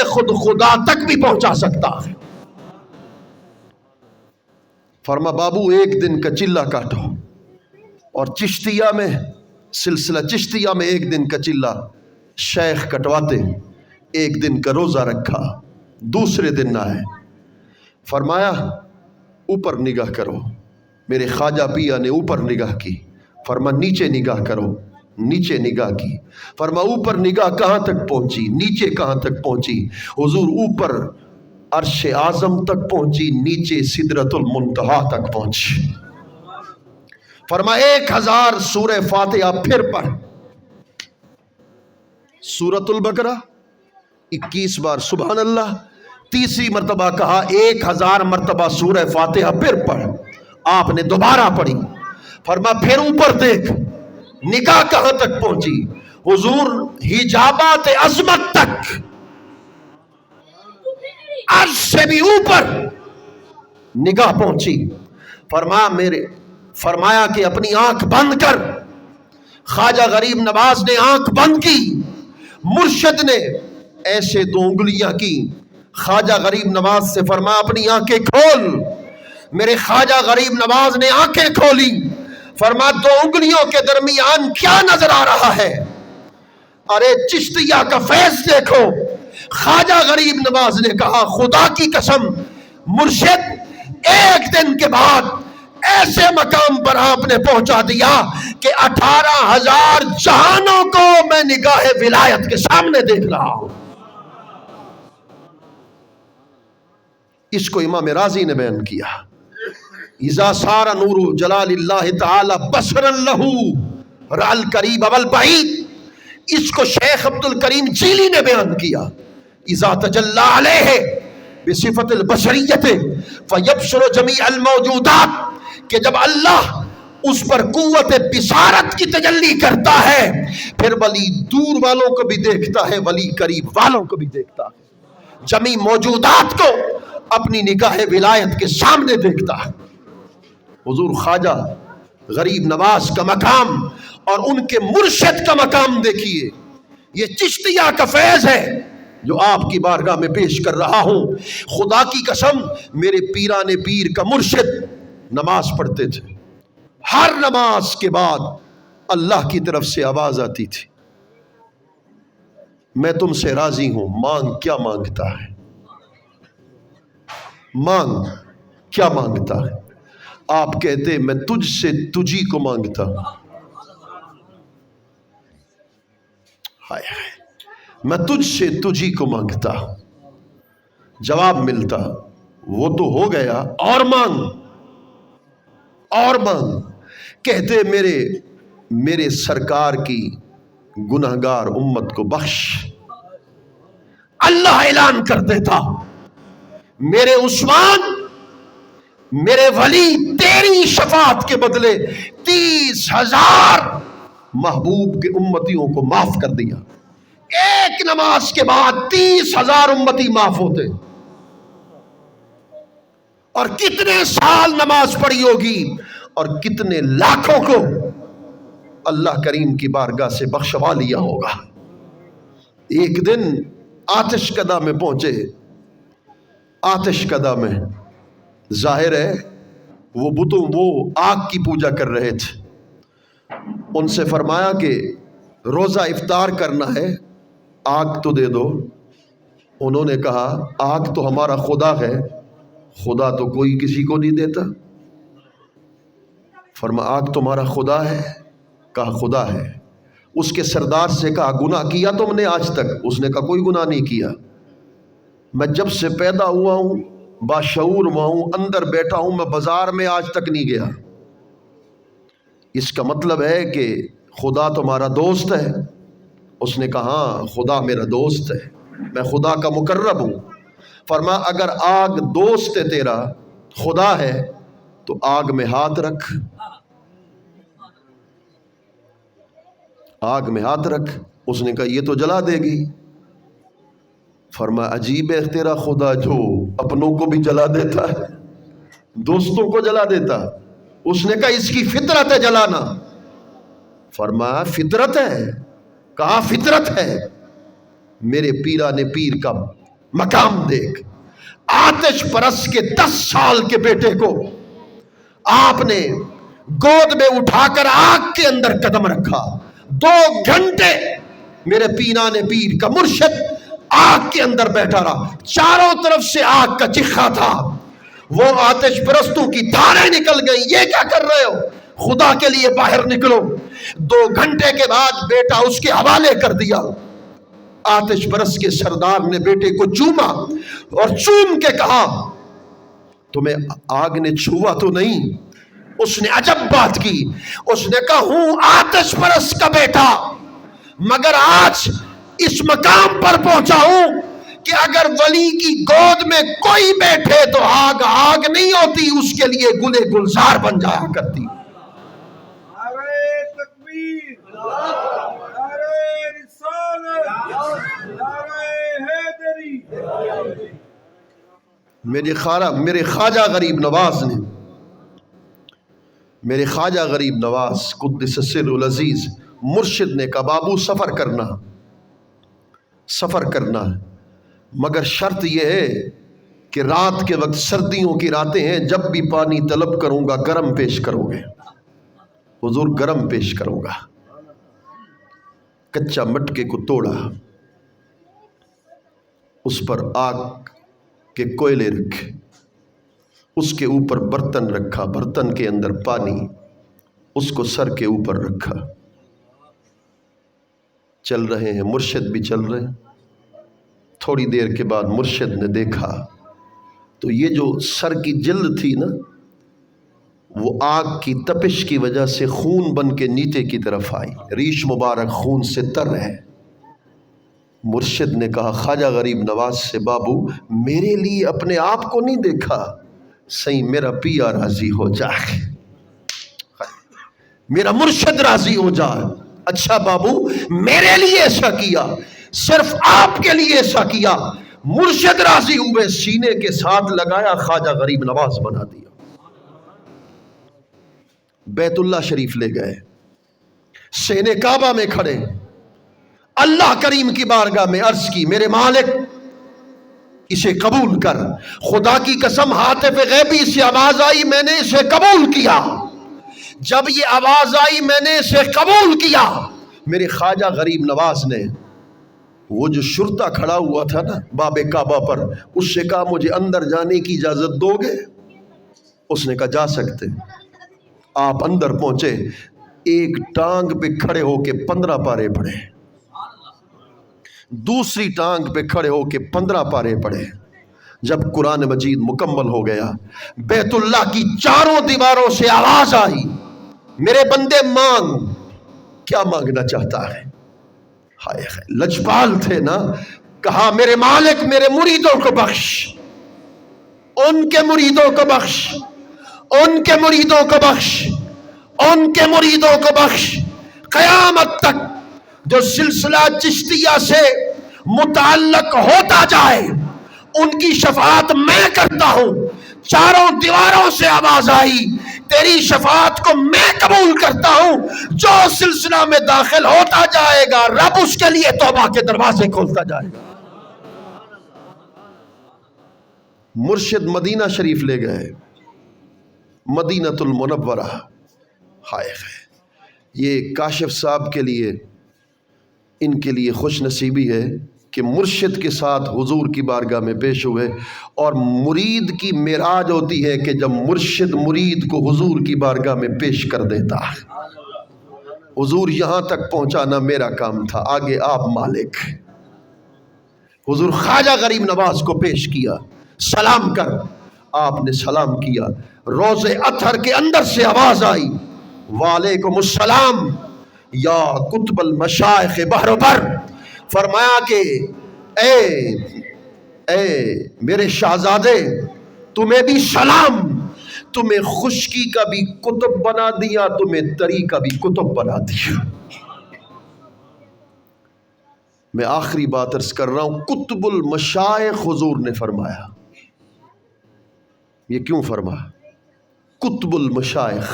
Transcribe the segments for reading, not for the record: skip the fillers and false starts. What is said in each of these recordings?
خود خدا تک بھی پہنچا سکتا ہے۔ فرما بابو ایک دن کا چلہ کاٹو، اور چشتیہ میں سلسلہ چشتیہ میں ایک دن کا چلہ شیخ کٹواتے، ایک دن کا روزہ رکھا، دوسرے دن نہ آئے۔ فرمایا اوپر نگاہ کرو، میرے خواجہ پیا نے اوپر نگاہ کی، فرما نیچے نگاہ کرو، نیچے نگاہ کی، فرما اوپر نگاہ کہاں تک پہنچی، نیچے کہاں تک پہنچی، حضور اوپر عرش اعظم تک پہنچی، نیچے سدرۃ المنتہا تک پہنچی۔ فرما 1000 سورہ فاتحہ پھر پڑھ، سورۃ البقرہ 21 بار سبحان اللہ، تیسری مرتبہ کہا 1000 مرتبہ سورہ فاتحہ پھر پڑھ، آپ نے دوبارہ پڑھی۔ فرما پھر اوپر دیکھ، نگاہ کہاں تک پہنچی، حضور حجابات عظمت تک، عرش سے بھی اوپر نگاہ پہنچی۔ فرمایا کہ اپنی آنکھ بند کر۔ خواجہ غریب نواز نے آنکھ بند کی، مرشد نے ایسے 2 انگلیاں کی، خواجہ غریب نواز سے فرمایا اپنی آنکھیں کھول۔ میرے خواجہ غریب نواز نے آنکھیں کھولی، فرمایا 2 انگلیوں کے درمیان کیا نظر آ رہا ہے؟ ارے چشتیہ کا فیض دیکھو۔ خواجہ غریب نواز نے کہا خدا کی قسم مرشد، ایک دن کے بعد ایسے مقام پر آپ نے پہنچا دیا کہ 18,000 جہانوں کو میں نگاہ ولایت کے سامنے دیکھ رہا ہوں۔ اس کو امام رازی نے بیان کیا، اذا سار نور جلال اللہ تعالی بصرا لہ رأى القریب والبعید۔ اس کو شیخ عبد الکریم جیلی نے بیان کیا، اذا تجلی علیہ بصفت البشریت فیبصر جمیع الموجودات، کہ جب اللہ اس پر قوت بصارت کی تجلی کرتا ہے پھر ولی دور والوں کو بھی دیکھتا ہے، ولی قریب والوں کو بھی دیکھتا ہے، جمیع موجودات کو اپنی نگاہ ولایت کے سامنے دیکھتا ہے۔ حضور خواجہ غریب نواز کا مقام اور ان کے مرشد کا مقام دیکھیے، یہ چشتیہ کا فیض ہے جو آپ کی بارگاہ میں پیش کر رہا ہوں۔ خدا کی قسم میرے پیران پیر کا مرشد نماز پڑھتے تھے، ہر نماز کے بعد اللہ کی طرف سے آواز آتی تھی، میں تم سے راضی ہوں، مانگ کیا مانگتا ہے، مانگ کیا مانگتا ہے۔ آپ کہتے میں تجھ سے تجھی کو مانگتا ہوں، ہائے ہائے، میں تجھ سے تجھی کو مانگتا ہوں۔ جواب ملتا وہ تو ہو گیا، اور مانگ، اور مانگ۔ کہتے میرے سرکار کی گناہگار امت کو بخش۔ اللہ اعلان کر دیتا میرے عثمان، میرے ولی تیری شفاعت کے بدلے 30,000 محبوب کے امتیوں کو معاف کر دیا۔ ایک نماز کے بعد 30,000 امتی معاف ہوتے، اور کتنے سال نماز پڑھی ہوگی اور کتنے لاکھوں کو اللہ کریم کی بارگاہ سے بخشوا لیا ہوگا۔ ایک دن آتش کدہ میں پہنچے، آتش کدہ میں ظاہر ہے وہ آگ کی پوجا کر رہے تھے۔ ان سے فرمایا کہ روزہ افطار کرنا ہے، آگ تو دے دو۔ انہوں نے کہا آگ تو ہمارا خدا ہے، خدا تو کوئی کسی کو نہیں دیتا۔ فرما آگ تمہارا خدا ہے؟ کہا خدا ہے۔ اس کے سردار سے کہا گناہ کیا تم نے آج تک؟ اس نے کہا کوئی گناہ نہیں کیا، میں جب سے پیدا ہوا ہوں باشعور ہوا ہوں، اندر بیٹھا ہوں، میں بازار میں آج تک نہیں گیا۔ اس کا مطلب ہے کہ خدا تمہارا دوست ہے؟ اس نے کہا ہاں خدا میرا دوست ہے، میں خدا کا مقرب ہوں۔ فرما اگر آگ دوست ہے تیرا، خدا ہے، تو آگ میں ہاتھ رکھ، آگ میں ہاتھ رکھ۔ اس نے کہا یہ تو جلا دے گی۔ فرما عجیب ہے تیرا خدا جو اپنوں کو بھی جلا دیتا ہے، دوستوں کو جلا دیتا۔ اس نے کہا اس کی فطرت ہے جلانا۔ فرمایا فطرت ہے؟ کہا فطرت ہے۔ میرے پیران پیر کا مقام دیکھ، آتش پرست کے 10 سال کے بیٹے کو آپ نے گود میں اٹھا کر آگ کے اندر قدم رکھا، 2 گھنٹے میرے پینان پیر کا مرشد آگ کے اندر بیٹھا رہا، چاروں طرف سے آگ کا چکھا تھا، وہ آتش پرستوں کی دھاریں نکل گئی، یہ کیا کر رہے ہو، خدا کے لیے باہر نکلو۔ 2 گھنٹے کے بعد بیٹا اس کے حوالے کر دیا۔ آتش پرست کے سردار نے بیٹے کو چوما اور چوم کے کہا تمہیں آگ نے چھوا تو نہیں؟ اس نے عجب بات کی، اس نے کہا ہوں آتش پرست کا بیٹا، مگر آج اس مقام پر پہنچا ہوں کہ اگر ولی کی گود میں کوئی بیٹھے تو آگ آگ نہیں ہوتی، اس کے لیے گلے گلزار بن جایا کرتی۔ نعرہ تکبیر، نعرہ رسالت، نعرہ حیدری۔ میرے خواجہ غریب نواز نے، میرے خواجہ غریب نواز قدس سر العزیز مرشد نے کہا بابو سفر کرنا ہے، مگر شرط یہ ہے کہ رات کے وقت، سردیوں کی راتیں ہیں، جب بھی پانی طلب کروں گا گرم پیش کرو گے، حضور گرم پیش کروں گا۔ کچا مٹکے کو توڑا، اس پر آگ کے کوئلے رکھے، اس کے اوپر برتن رکھا، برتن کے اندر پانی، اس کو سر کے اوپر رکھا، چل رہے ہیں، مرشد بھی چل رہے ہیں۔ تھوڑی دیر کے بعد مرشد نے دیکھا تو یہ جو سر کی جلد تھی نا، وہ آگ کی تپش کی وجہ سے خون بن کے نیچے کی طرف آئی، ریش مبارک خون سے تر ہے۔ مرشد نے کہا خواجہ غریب نواز سے بابو میرے لیے اپنے آپ کو نہیں دیکھا، صحیح میرا پیا راضی ہو جائے، میرا مرشد راضی ہو جائے۔ اچھا بابو میرے لیے ایسا کیا، صرف آپ کے لیے ایسا کیا، مرشد راضی ہوئے، سینے کے ساتھ لگایا، خواجہ غریب نواز بنا دیا۔ بیت اللہ شریف لے گئے، سینے کعبہ میں کھڑے، اللہ کریم کی بارگاہ میں عرض کی میرے مالک اسے قبول کر، خدا کی قسم ہاتف غیبی سے آواز آئی، میں نے اسے قبول کیا۔ جب یہ آواز آئی میں نے اسے قبول کیا، میرے خواجہ غریب نواز نے وہ جو شرطا کھڑا ہوا تھا نا باب کعبہ پر، اس سے کہا مجھے اندر جانے کی اجازت دو گے؟ اس نے کہا جا سکتے۔ آپ اندر پہنچے، ایک ٹانگ پہ کھڑے ہو کے 15 پارے پڑھے، دوسری ٹانگ پہ کھڑے ہو کے 15 پارے پڑھے۔ جب قرآن مجید مکمل ہو گیا، بیت اللہ کی چاروں دیواروں سے آواز آئی میرے بندے مانگ، کیا مانگنا چاہتا ہے؟ ہائے لجپال تھے نا، کہا میرے مالک میرے مریدوں کو بخش، ان کے مریدوں کو بخش، ان کے مریدوں کو بخش، ان کے مریدوں کو بخش، قیامت تک جو سلسلہ چشتیہ سے متعلق ہوتا جائے ان کی شفاعت میں کرتا ہوں۔ چاروں دیواروں سے آواز آئی تیری شفاعت کو میں قبول کرتا ہوں، جو سلسلہ میں داخل ہوتا جائے گا رب اس کے لیے توبہ کے دروازے کھولتا جائے گا۔ مرشد مدینہ شریف لے گئے، مدینۃ المنورہ۔ ہائے یہ کاشف صاحب کے لیے، ان کے لیے خوش نصیبی ہے کہ مرشد کے ساتھ حضور کی بارگاہ میں پیش ہوئے، اور مرید کی معراج ہوتی ہے کہ جب مرشد مرید کو حضور کی بارگاہ میں پیش کر دیتا ہے۔ حضور یہاں تک پہنچانا میرا کام تھا، آگے آپ مالک۔ حضور خواجہ غریب نواز کو پیش کیا، سلام کر، آپ نے سلام کیا۔ روز اطہر کے اندر سے آواز آئی وعلیکم السلام یا قطب المشائخ بحر و بر، فرمایا کہ اے میرے شہزادے تمہیں بھی سلام، تمہیں خشکی کا بھی قطب بنا دیا، تمہیں تری کا بھی قطب بنا دیا۔ میں آخری بات عرض کر رہا ہوں، قطب المشائخ حضور نے فرمایا۔ یہ کیوں فرمایا؟ قطب المشائخ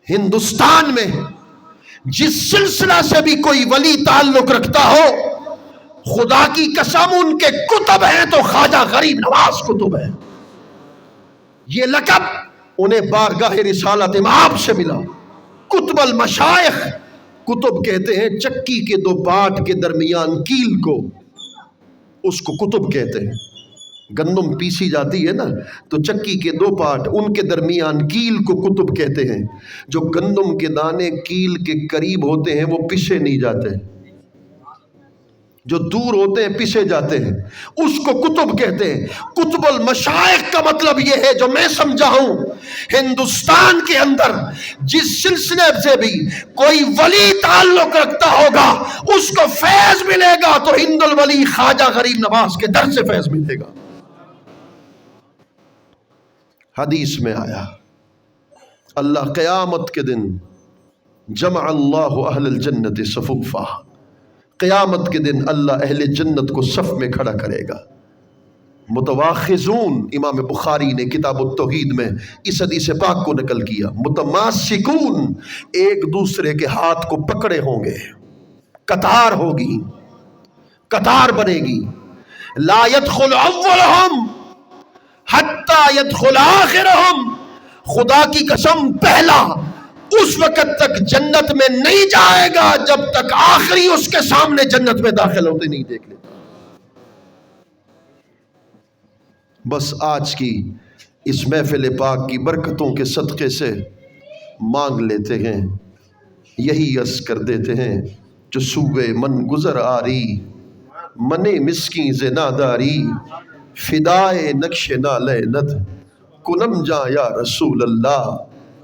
ہندوستان میں جس سلسلہ سے بھی کوئی ولی تعلق رکھتا ہو خدا کی قسم ان کے کتب ہیں تو خواجہ غریب نواز کتب ہیں. یہ لقب انہیں بارگاہ رسالت مآب سے ملا. کتب المشائخ، کتب کہتے ہیں چکی کے دو پاٹ کے درمیان کیل کو، اس کو کتب کہتے ہیں. گندم پیسی جاتی ہے نا تو چکی کے دو پاٹ، ان کے درمیان کیل کو کتب کہتے ہیں. جو گندم کے دانے کیل کے قریب ہوتے ہیں وہ پسے نہیں جاتے، جو دور ہوتے ہیں پسے جاتے ہیں، اس کو کتب کہتے ہیں. کتب المشائخ کا مطلب یہ ہے، جو میں سمجھا ہوں، ہندوستان کے اندر جس سلسلے سے بھی کوئی ولی تعلق رکھتا ہوگا اس کو فیض ملے گا تو ہند الولی خواجہ غریب نواز کے در سے فیض ملے گا. حدیث میں آیا اللہ قیامت کے دن جمع اللہ اہل الجنت صفوفا، قیامت کے دن اللہ اہل جنت کو صف میں کھڑا کرے گا. متواخذون، امام بخاری نے کتاب التوحید میں اس حدیث پاک کو نقل کیا. متماسکون، ایک دوسرے کے ہاتھ کو پکڑے ہوں گے، قطار ہوگی، قطار بنے گی. لا يدخل اولہم حتی يدخل آخرہم، خدا کی قسم پہلا اس وقت تک جنت میں نہیں جائے گا جب تک آخری اس کے سامنے جنت میں داخل ہوتے نہیں دیکھ لیتا. بس آج کی اس محفل پاک کی برکتوں کے صدقے سے مانگ لیتے ہیں، یہی عرض کر دیتے ہیں جو سوئے من گزر آری، من مسکین زناداری، فدائے نقش نالے ند کنم جا یا رسول اللہ،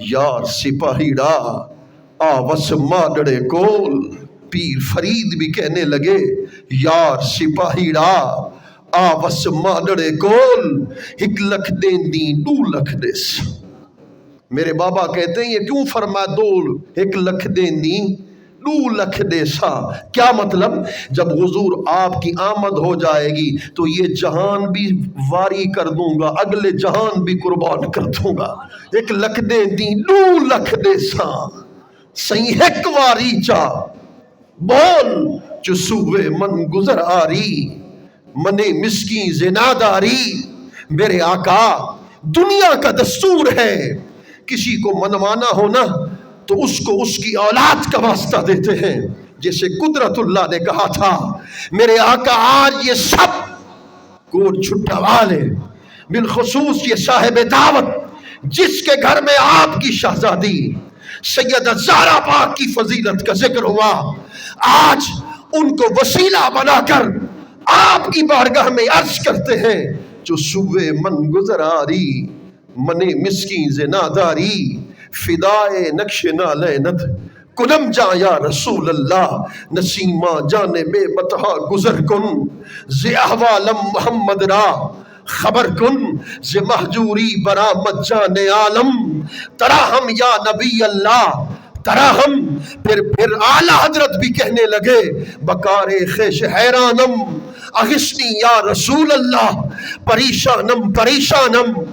یار سپاہیڑا آوس ماڈڑے کول. پیر فرید بھی کہنے لگے یار سپاہیڑا آوس ماڈڑے کول، ایک لکھ دین دی 2 لکھ دیس. میرے بابا کہتے ہیں یہ کیوں فرما 2 ایک لکھ دین دی 2 لکھ دیسا؟ کیا مطلب؟ جب حضور آپ کی آمد ہو جائے گی تو یہ جہان بھی واری کر دوں گا، اگلے جہان بھی قربان کر دوں گا. 1 لکھ دے دی 2 لکھ دیسا، سہی ایک واری چا بول جو سوئے من گزر آری، من مسکین زناداری. میرے آقا، دنیا کا دستور ہے کسی کو منوانا ہونا تو اس کو اس کی اولاد کا واسطہ دیتے ہیں. جیسے قدرت اللہ نے کہا تھا میرے آقا آج یہ سب کوٹ چھٹا والے، بالخصوص یہ صاحب دعوت جس کے گھر میں آپ کی شہزادی سیدہ زہرا پاک کی فضیلت کا ذکر ہوا، آج ان کو وسیلہ بنا کر آپ کی بارگاہ میں عرض کرتے ہیں جو سوئے من گزر آری، من مسکین زناداری، فدائے نقش نالے ند کنم جا یا رسول اللہ، نسیمہ جانے میں بتہا گزر کن، زی احوالم محمد را خبر کن، زی محجوری برآمد جانے عالم، تراہم یا نبی اللہ تراہم. پھر اعلیٰ حضرت بھی کہنے لگے بکار خیش حیرانم، اغثنی یا رسول اللہ، پریشانم پریشانم.